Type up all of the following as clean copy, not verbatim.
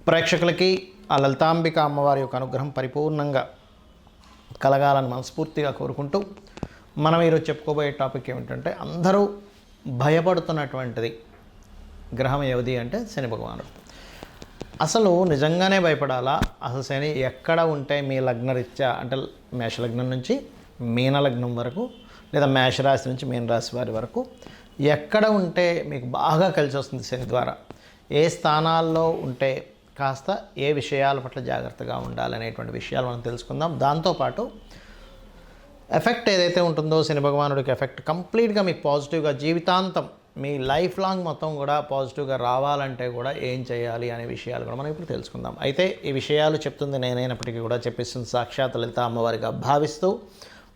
ప్రేక్షకులకి ఆ లలితాంబిక అమ్మవారి యొక్క అనుగ్రహం పరిపూర్ణంగా కలగాలని మనస్ఫూర్తిగా కోరుకుంటూ మనం ఈరోజు చెప్పుకోబోయే టాపిక్ ఏమిటంటే అందరూ భయపడుతున్నటువంటిది గ్రహం ఏది అంటే శని భగవానుడు. అసలు నిజంగానే భయపడాలా? అసలు శని ఎక్కడ ఉంటే మీ లగ్నరీత్యా అంటే మేషలగ్నం నుంచి మీనలగ్నం వరకు లేదా మేషరాశి నుంచి మీనరాశి వారి వరకు ఎక్కడ ఉంటే మీకు బాగా కలిసి వస్తుంది శని ద్వారా, ఏ స్థానాల్లో ఉంటే కాస్త ఏ విషయాల పట్ల జాగ్రత్తగా ఉండాలనేటువంటి విషయాలు మనం తెలుసుకుందాం. దాంతోపాటు ఎఫెక్ట్ ఏదైతే ఉంటుందో శని భగవానుడికి ఎఫెక్ట్ కంప్లీట్గా మీకు పాజిటివ్గా జీవితాంతం మీ లైఫ్ లాంగ్ మొత్తం కూడా పాజిటివ్గా రావాలంటే కూడా ఏం చేయాలి అనే విషయాలు కూడా మనం ఇప్పుడు తెలుసుకుందాం. అయితే ఈ విషయాలు చెప్తుంది నేనైనప్పటికీ కూడా చెప్పిస్తుంది సాక్షాత్ లలిత అమ్మవారిగా భావిస్తూ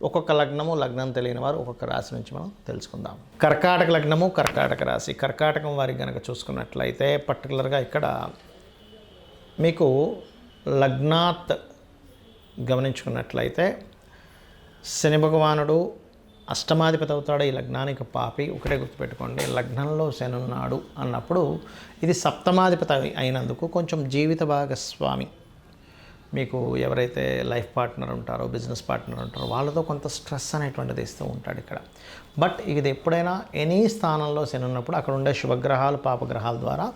ఒక్కొక్క లగ్నము, లగ్నం తెలియని వారు ఒక్కొక్క రాశి నుంచి మనం తెలుసుకుందాం. కర్కాటక లగ్నము, కర్కాటక రాశి. కర్కాటకం వారికి కనుక చూసుకున్నట్లయితే పర్టికులర్గా ఇక్కడ మీకు లగ్నాత్ గమనించుకున్నట్లయితే శని భగవానుడు అష్టమాధిపతి అవుతాడు. ఈ లగ్నానికి పాపి. ఒకటే గుర్తుపెట్టుకోండి, లగ్నంలో శని ఉన్నాడు అన్నప్పుడు ఇది సప్తమాధిపతి అయినందుకు కొంచెం జీవిత భాగస్వామి, మీకు ఎవరైతే లైఫ్ పార్ట్నర్ ఉంటారో, బిజినెస్ పార్ట్నర్ ఉంటారో వాళ్ళతో కొంత స్ట్రెస్ అనేటువంటిది ఇస్తూ ఉంటాడు ఇక్కడ. బట్ ఇది ఎప్పుడైనా ఎనీ స్థానంలో శని ఉన్నప్పుడు అక్కడ ఉండే శుభగ్రహాలు పాపగ్రహాల ద్వారా,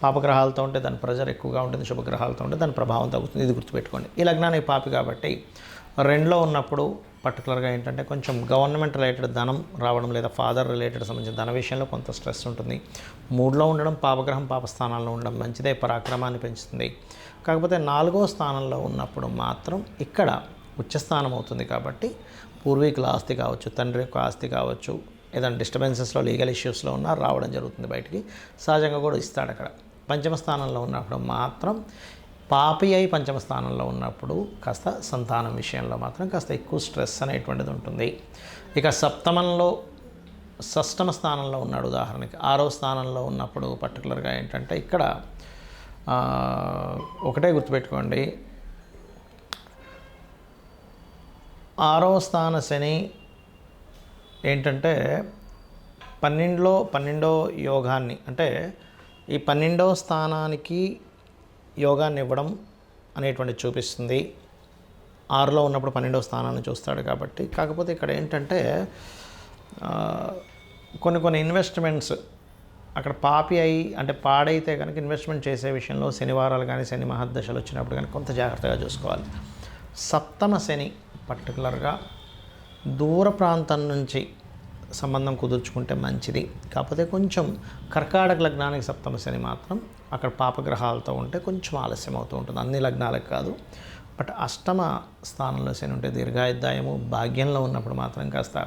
పాపగ్రహాలతో ఉంటే దాని ప్రెజర్ ఎక్కువగా ఉంటుంది, శుభగ్రహాలతో ఉంటే దాని ప్రభావం తగ్గుతుంది. ఇది గుర్తుపెట్టుకోండి. ఈ లగ్నానికి పాపి కాబట్టి రెండులో ఉన్నప్పుడు పర్టికులర్గా ఏంటంటే కొంచెం గవర్నమెంట్ రిలేటెడ్ ధనం రావడం లేదా ఫాదర్ రిలేటెడ్ సంబంధించిన ధన విషయంలో కొంత స్ట్రెస్ ఉంటుంది. మూడులో ఉండడం, పాపగ్రహం పాపస్థానాల్లో ఉండడం మంచిదే, పరాక్రమాన్ని పెంచుతుంది. కాకపోతే 4వ స్థానంలో ఉన్నప్పుడు మాత్రం ఇక్కడ ఉచ్చస్థానం అవుతుంది కాబట్టి పూర్వీకుల ఆస్తి కావచ్చు, తండ్రి యొక్క ఆస్తి కావచ్చు, ఏదైనా డిస్టర్బెన్సెస్లో లీగల్ ఇష్యూస్లో ఉన్నా రావడం జరుగుతుంది బయటికి. సహజంగా కూడా ఇస్తాడు అక్కడ. పంచమ స్థానంలో ఉన్నప్పుడు మాత్రం పాపి అయి పంచమ స్థానంలో ఉన్నప్పుడు కాస్త సంతానం విషయంలో మాత్రం కాస్త ఎక్కువ స్ట్రెస్ అనేటువంటిది ఉంటుంది. ఇక సప్తమంలో షష్టమ స్థానంలో ఉన్నాడు. ఉదాహరణకి 6వ స్థానంలో ఉన్నప్పుడు పర్టికులర్గా ఏంటంటే ఇక్కడ ఒకటే గుర్తుపెట్టుకోండి, 6వ స్థాన శని ఏంటంటే 12 యోగాన్ని, అంటే ఈ 12వ స్థానానికి యోగాన్ని ఇవ్వడం అనేటువంటి చూపిస్తుంది. 6లో ఉన్నప్పుడు 12వ స్థానాన్ని చూస్తాడు కాబట్టి. కాకపోతే ఇక్కడ ఏంటంటే కొన్ని ఇన్వెస్ట్మెంట్స్ అక్కడ పాపి అయి అంటే పాడైతే కనుక ఇన్వెస్ట్మెంట్ చేసే విషయంలో శనివారాలు కానీ శని మహర్దశలు వచ్చినప్పుడు కానీ కొంత జాగ్రత్తగా చూసుకోవాలి. సప్తమ శని పర్టికులర్గా దూర ప్రాంతం నుంచి సంబంధం కుదుర్చుకుంటే మంచిది. కాకపోతే కొంచెం కర్కాటక లగ్నానికి సప్తమ శని మాత్రం అక్కడ పాపగ్రహాలతో ఉంటే కొంచెం ఆలస్యం అవుతూ ఉంటుంది. అన్ని లగ్నాలకు కాదు. బట్ అష్టమ స్థానంలో శని ఉంటే దీర్ఘాయుర్దాయము, భాగ్యంలో ఉన్నప్పుడు మాత్రం కాస్త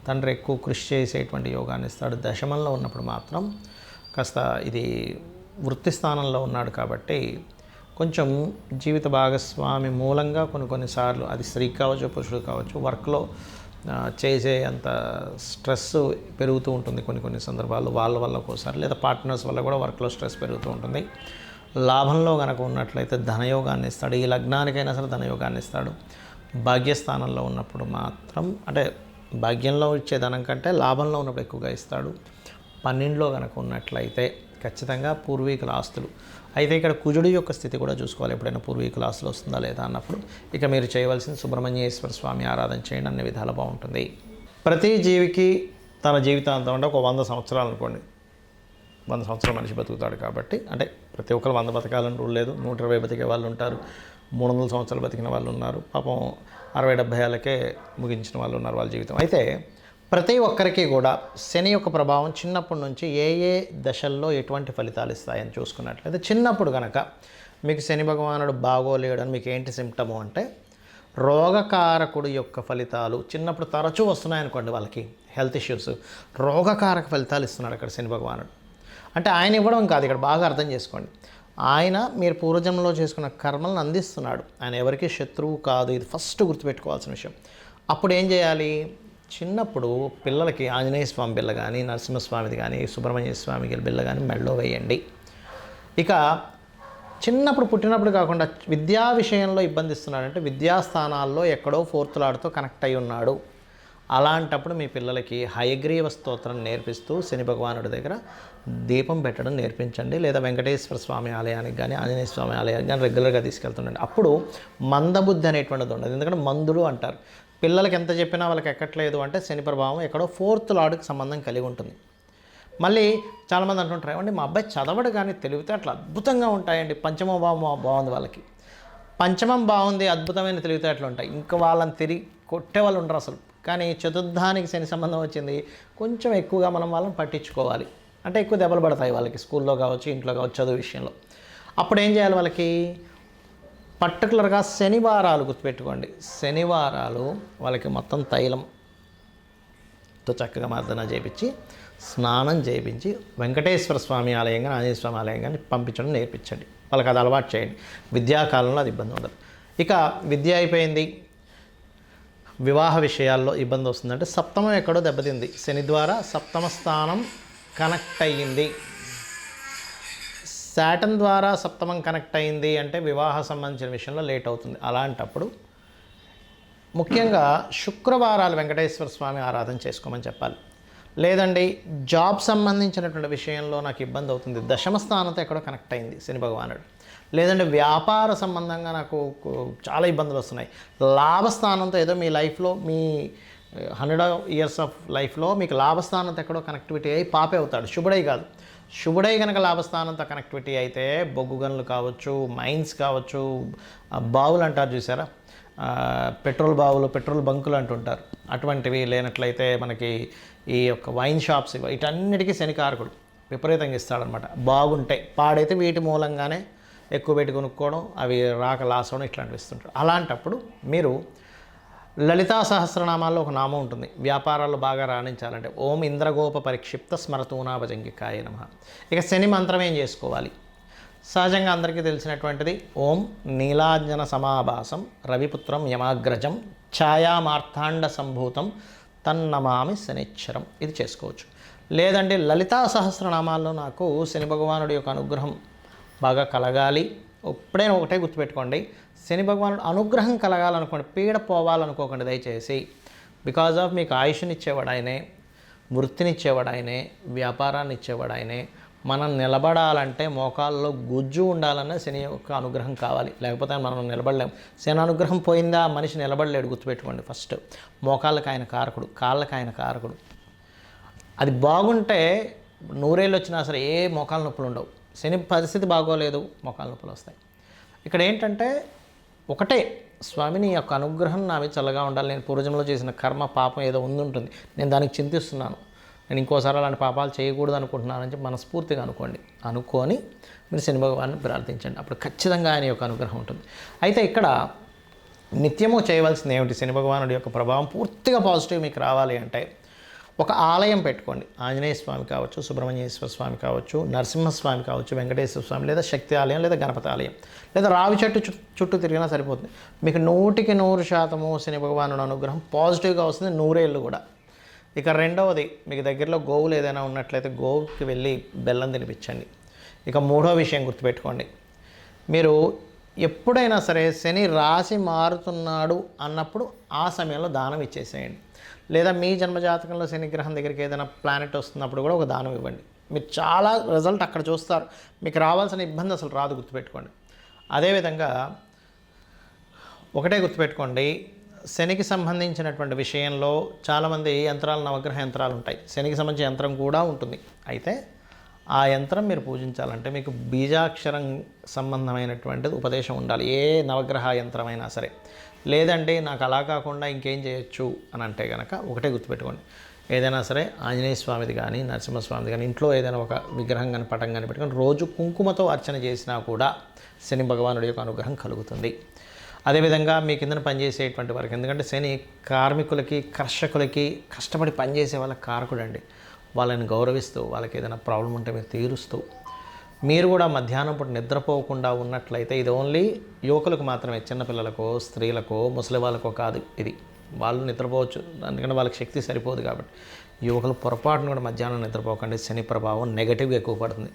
తండ్రి ఎక్కువ కృషి చేసేటువంటి యోగాన్ని ఇస్తాడు. దశమంలో ఉన్నప్పుడు మాత్రం కాస్త ఇది వృత్తి స్థానంలో ఉన్నాడు కాబట్టి కొంచెం జీవిత భాగస్వామి మూలంగా కొన్నిసార్లు అది స్త్రీ కావచ్చు, పురుషుడు కావచ్చు, వర్క్లో చేసే అంత స్ట్రెస్ పెరుగుతూ ఉంటుంది కొన్ని సందర్భాల్లో. వాళ్ళ వల్ల ఒక్కోసారి లేదా పార్ట్నర్స్ వల్ల కూడా వర్క్లో స్ట్రెస్ పెరుగుతూ ఉంటుంది. లాభంలో కనుక ఉన్నట్లయితే ధనయోగాన్ని ఇస్తాడు. ఈ లగ్నానికైనా సరే ధనయోగాన్ని ఇస్తాడు. భాగ్యస్థానంలో ఉన్నప్పుడు మాత్రం అంటే భాగ్యంలో ఇచ్చే ధనం కంటే లాభంలో ఉన్నప్పుడు ఎక్కువగా ఇస్తాడు. 12లో కనుక ఉన్నట్లయితే ఖచ్చితంగా పూర్వీకుల ఆస్తులు. అయితే ఇక్కడ కుజుడి యొక్క స్థితి కూడా చూసుకోవాలి. ఎప్పుడైనా పూర్వీకుల ఆస్తులు వస్తుందా లేదా అన్నప్పుడు ఇక మీరు చేయవలసిన సుబ్రహ్మణ్యేశ్వర స్వామి ఆరాధన చేయండి, అన్ని విధాలు బాగుంటుంది. ప్రతి జీవికి తన జీవితాంతం అంటే ఒక 100 సంవత్సరాలు అనుకోండి, 100 సంవత్సరాలు మనిషి బతుకుతాడు కాబట్టి, అంటే ప్రతి ఒక్కరు 100 బతకాలని రూల్ లేదు. 120 బతికే వాళ్ళు ఉంటారు, 300 సంవత్సరాలు బతికిన వాళ్ళు ఉన్నారు, పాపం 60-70 ఏళ్ళకే ముగించిన వాళ్ళు ఉన్నారు వాళ్ళ జీవితం. అయితే ప్రతి ఒక్కరికి కూడా శని యొక్క ప్రభావం చిన్నప్పటి నుంచి ఏ దశల్లో ఎటువంటి ఫలితాలు ఇస్తాయని చూసుకున్నట్లయితే, చిన్నప్పుడు కనుక మీకు శని భగవానుడు బాగోలేడని మీకు ఏంటి సిమ్టము అంటే రోగకారకుడు యొక్క ఫలితాలు చిన్నప్పుడు తరచూ వస్తున్నాయనుకోండి, వాళ్ళకి హెల్త్ ఇష్యూస్, రోగకారక ఫలితాలు ఇస్తున్నాడు అక్కడ శని భగవానుడు. అంటే ఆయన ఇవ్వడం కాదు, ఇక్కడ బాగా అర్థం చేసుకోండి, ఆయన మీరు పూర్వజన్మలో చేసుకున్న కర్మలను అందిస్తున్నాడు. ఆయన ఎవరికి శత్రువు కాదు. ఇది ఫస్ట్ గుర్తుపెట్టుకోవాల్సిన విషయం. అప్పుడు ఏం చేయాలి? చిన్నప్పుడు పిల్లలకి ఆంజనేయ స్వామి బిళ్ళ కానీ, నరసింహస్వామిది కానీ, సుబ్రహ్మణ్య స్వామికి బిళ్ళ కానీ మెడలో వేయండి. ఇక చిన్నప్పుడు పుట్టినప్పుడు కాకుండా విద్యా విషయంలో ఇబ్బంది ఇస్తున్నాడంటే విద్యాస్థానాల్లో ఎక్కడో 4th లార్డ్తో కనెక్ట్ అయి ఉన్నాడు అలాంటప్పుడు మీ పిల్లలకి హయగ్రీవ స్తోత్రం నేర్పిస్తూ శని భగవానుడి దగ్గర దీపం పెట్టడం నేర్పించండి. లేదా వెంకటేశ్వర స్వామి ఆలయానికి కానీ ఆంజనేయ స్వామి ఆలయానికి కానీ రెగ్యులర్గా తీసుకెళ్తుండండి. అప్పుడు మందబుద్ధి అనేటువంటిది ఉండదు. ఎందుకంటే మందుడు అంటారు. పిల్లలకి ఎంత చెప్పినా వాళ్ళకి ఎక్కట్లేదు అంటే శని ప్రభావం ఎక్కడో 4th లార్డ్కి సంబంధం కలిగి ఉంటుంది. మళ్ళీ చాలామంది అంటుంటారు, ఏమండి మా అబ్బాయి చదవడు కానీ తెలివితేటలు అద్భుతంగా ఉంటాయండి, పంచమ భావం బాగుంది వాళ్ళకి. పంచమం బాగుంది, అద్భుతమైన తెలివితేటలు ఉంటాయి, ఇంకా వాళ్ళని తిరిగి కొట్టే వాళ్ళు ఉండరు అసలు. కానీ చతుర్థానికి శని సంబంధం వచ్చింది, కొంచెం ఎక్కువగా మనం వాళ్ళని పట్టించుకోవాలి. అంటే ఎక్కువ దెబ్బలు పడతాయి వాళ్ళకి, స్కూల్లో కావచ్చు, ఇంట్లో కావచ్చు, చదువు విషయంలో. అప్పుడు ఏం చేయాలి వాళ్ళకి? పర్టికులర్గా శనివారాలు గుర్తుపెట్టుకోండి. శనివారాలు వాళ్ళకి మొత్తం తైలంతో చక్కగా మర్దన చేయించి, స్నానం చేయించి, వెంకటేశ్వర స్వామి ఆలయం కానీ ఆంజనేయ స్వామి ఆలయం కానీ పంపించడం నేర్పించండి. వాళ్ళకి అది అలవాటు చేయండి. విద్యాకాలంలో అది ఇబ్బంది ఉండదు. ఇక విద్య అయిపోయింది, వివాహ విషయాల్లో ఇబ్బంది వస్తుందంటే సప్తమం ఎక్కడో దెబ్బతింది. శని ద్వారా సప్తమ స్థానం కనెక్ట్ అయ్యింది. శాటర్న్ ద్వారా సప్తమం కనెక్ట్ అయింది అంటే వివాహ సంబంధించిన విషయంలో లేట్ అవుతుంది. అలాంటప్పుడు ముఖ్యంగా శుక్రవారాలు వెంకటేశ్వర స్వామి ఆరాధన చేసుకోమని చెప్పాలి. లేదండి జాబ్ సంబంధించినటువంటి విషయంలో నాకు ఇబ్బంది అవుతుంది, దశమ స్థానంతో ఎక్కడో కనెక్ట్ అయింది శని భగవానుడు. లేదంటే వ్యాపార సంబంధంగా నాకు చాలా ఇబ్బందులు వస్తున్నాయి, లాభస్థానంతో ఏదో మీ లైఫ్లో మీ 100 years ఆఫ్ లైఫ్లో మీకు లాభస్థానంతో ఎక్కడో కనెక్టివిటీ అయ్యి పాపే అవుతాడు, శుభుడై కాదు. శుభుడై కనుక లాభస్థానంతో కనెక్టివిటీ అయితే బొగ్గు గనులు కావచ్చు, మైన్స్ కావచ్చు, బావులు అంటారు చూసారా, పెట్రోల్ బావులు, పెట్రోల్ బంకులు అంటుంటారు, అటువంటివి లేనట్లయితే మనకి ఈ యొక్క వైన్ షాప్స్ వీటన్నిటికీ శనికారకుడు విపరీతంగా ఇస్తాడనమాట. బాగుంటాయి, పాడైతే వీటి మూలంగానే ఎక్కువ పెట్టి కొనుక్కోవడం, అవి రాక లాస్ అవ్వడం ఇట్లాంటివి ఇస్తుంటారు. అలాంటప్పుడు మీరు లలితా సహస్రనామాల్లో ఒక నామం ఉంటుంది, వ్యాపారాల్లో బాగా రాణించాలంటే ఓం ఇంద్రగోప పరిక్షిప్త స్మరతూనాభజంగికాయ నమః. ఇక శని మంత్రం ఏం చేసుకోవాలి? సహజంగా అందరికీ తెలిసినటువంటిది ఓం నీలాంజన సమాభాసం రవిపుత్రం యమాగ్రజం ఛాయామార్తాండ సంభూతం తన్నమామి శనిచ్చరం, ఇది చేసుకోవచ్చు. లేదంటే లలితా సహస్రనామాల్లో నాకు శని భగవానుడి యొక్క అనుగ్రహం బాగా కలగాలి, ఎప్పుడైనా ఒకటే గుర్తుపెట్టుకోండి, శని భగవానుడు అనుగ్రహం కలగాలనుకోండి, పీడ పోవాలనుకోకండి దయచేసి. బికాజ్ ఆఫ్ మీకు ఆయుష్ని ఇచ్చేవాడు ఆయనే, వృత్తినిచ్చేవాడు ఆయనే, వ్యాపారాన్ని ఇచ్చేవాడు ఆయనే. మనం నిలబడాలంటే మోకాల్లో గుజ్జు ఉండాలన్న శని యొక్క అనుగ్రహం కావాలి, లేకపోతే మనం నిలబడలేము. శని అనుగ్రహం పోయిందా మనిషి నిలబడలేడు, గుర్తుపెట్టుకోండి. ఫస్ట్ మోకాళ్ళకి ఆయన కారకుడు, కాళ్ళకి ఆయన కారకుడు. అది బాగుంటే 100 ఏళ్ళు వచ్చినా సరే ఏ మోకాళ్ళ నొప్పులు ఉండవు. శని పరిస్థితి బాగోలేదు, మోకాళ్ళ నొప్పులు వస్తాయి. ఇక్కడ ఏంటంటే ఒకటే, స్వామిని యొక్క అనుగ్రహం నా మీద చల్లగా ఉండాలి, నేను పూర్వజంలో చేసిన కర్మ పాపం ఏదో ఉంటుంది, నేను దానికి చింతిస్తున్నాను, నేను ఇంకోసారి అలాంటి పాపాలు చేయకూడదు అనుకుంటున్నానని చెప్పి మనస్ఫూర్తిగా అనుకొని మీరు శని భగవాన్ని ప్రార్థించండి. అప్పుడు ఖచ్చితంగా ఆయన యొక్క అనుగ్రహం ఉంటుంది. అయితే ఇక్కడ నిత్యము చేయవలసింది ఏమిటి? శని భగవానుడి యొక్క ప్రభావం పూర్తిగా పాజిటివ్ మీకు రావాలి అంటే ఒక ఆలయం పెట్టుకోండి. ఆంజనేయ స్వామి కావచ్చు, సుబ్రహ్మణ్యేశ్వర స్వామి కావచ్చు, నరసింహస్వామి కావచ్చు, వెంకటేశ్వర స్వామి, లేదా శక్తి ఆలయం, లేదా గణపతి ఆలయం, లేదా రావి చెట్టు చుట్టూ తిరిగినా సరిపోతుంది. మీకు 100% శని భగవానుడి అనుగ్రహం పాజిటివ్గా వస్తుంది, 100 ఏళ్ళు కూడా. ఇక రెండవది, మీకు దగ్గరలో గోవులు ఏదైనా ఉన్నట్లయితే గోవుకి వెళ్ళి బెల్లం తినిపించండి. ఇక మూడో విషయం గుర్తుపెట్టుకోండి, మీరు ఎప్పుడైనా సరే శని రాశి మారుతున్నాడు అన్నప్పుడు ఆ సమయంలో దానం ఇచ్చేసేయండి. లేదా మీ జన్మజాతకంలో శని గ్రహం దగ్గరికి ఏదైనా ప్లానెట్ వస్తున్నప్పుడు కూడా ఒక దానం ఇవ్వండి. మీరు చాలా రిజల్ట్ అక్కడ చూస్తారు, మీకు రావాల్సిన ఇబ్బంది అసలు రాదు, గుర్తుపెట్టుకోండి. అదేవిధంగా ఒకటే గుర్తుపెట్టుకోండి, శనికి సంబంధించినటువంటి విషయంలో చాలామంది యంత్రాలు, నవగ్రహ యంత్రాలు ఉంటాయి, శనికి సంబంధించిన యంత్రం కూడా ఉంటుంది. అయితే ఆ యంత్రం మీరు పూజించాలంటే మీకు బీజాక్షరం సంబంధమైనటువంటిది ఉపదేశం ఉండాలి, ఏ నవగ్రహ యంత్రమైనా సరే. లేదంటే నాకు అలా కాకుండా ఇంకేం చేయొచ్చు అని అంటే కనుక ఒకటే గుర్తుపెట్టుకోండి, ఏదైనా సరే ఆంజనేయ స్వామిది కానీ నరసింహస్వామిది కానీ ఇంట్లో ఏదైనా ఒక విగ్రహం కానీ పటం కానీ పెట్టుకొని రోజు కుంకుమతో అర్చన చేసినా కూడా శని భగవానుడి యొక్క అనుగ్రహం కలుగుతుంది. అదేవిధంగా మీ కిందన పనిచేసేటువంటి వారికి, ఎందుకంటే శని కార్మికులకి, కర్షకులకి, కష్టపడి పనిచేసే వాళ్ళకి కారకుడు అండి. వాళ్ళని గౌరవిస్తూ, వాళ్ళకి ఏదైనా ప్రాబ్లం ఉంటే మీరు తీరుస్తూ, మీరు కూడా మధ్యాహ్నం పూట నిద్రపోకుండా ఉన్నట్లయితే, ఇది ఓన్లీ యువకులకు మాత్రమే, చిన్నపిల్లలకో, స్త్రీలకో, ముసలి వాళ్ళకో కాదు ఇది. వాళ్ళు నిద్రపోవచ్చు, ఎందుకంటే వాళ్ళకి శక్తి సరిపోదు కాబట్టి. యువకులు పొరపాటును కూడా మధ్యాహ్నం నిద్రపోకండి, శని ప్రభావం నెగటివ్గా ఎక్కువ పడుతుంది.